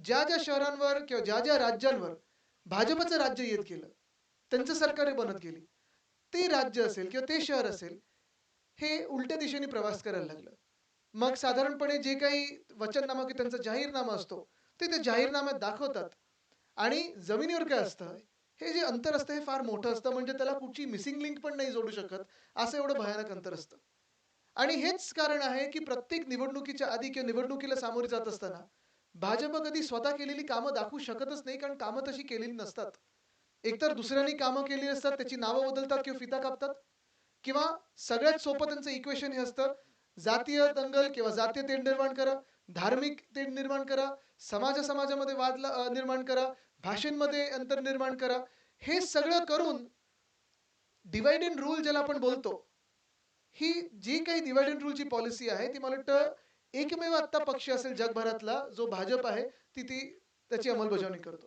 ज्या ज्या शहरांवर किंवा ज्या ज्या राज्यांवर भाजपचं राज्य येत गेलं, त्यांचं सरकार बनत गेली, ते राज्य असेल किंवा ते शहर असेल, हे उलट्या दिशेने प्रवास करायला लागलं. मग साधारणपणे जे काही वचननामा किंवा त्यांचा जाहीरनामा असतो, ते त्या जाहीरनाम्यात दाखवतात आणि जमिनीवर काय असतं, हे जे अंतर असतं हे फार मोठं असतं. म्हणजे त्याला कुठची मिसिंग लिंक पण नाही जोडू शकत, असं एवढं भयानक अंतर असतं. आणि हेच कारण आहे, की प्रत्येक निवडणुकीच्या आधी किंवा निवडणुकीला सामोरे जात असताना, भाजप कधी स्वतः केलेली कामं दाखवू शकतच नाही, कारण कामं तशी केलेली नसतात. एकतर दुसऱ्यांनी कामं केली असतात, त्याची नावं बदलतात किंवा फिता कापतात किंवा सगळ्यात सोपं त्यांचं इक्वेशन हे असतं, जातीय दंगल किंवा जातीय तेढ निर्माण करा, धार्मिक तेढ निर्माण करा, समाजामध्ये वाद निर्माण करा, भाषेमध्ये अंतर निर्माण करा. हे सगळं करून डिव्हाईड अँड रूल ज्याला आपण बोलतो, ही जी काही डिव्हाईड अँड रूलची पॉलिसी आहे, ती मला वाटतं एकमेव आत्ता पक्ष असेल जगभरातला, जो भाजप आहे, ती त्याची अंमलबजावणी करतो.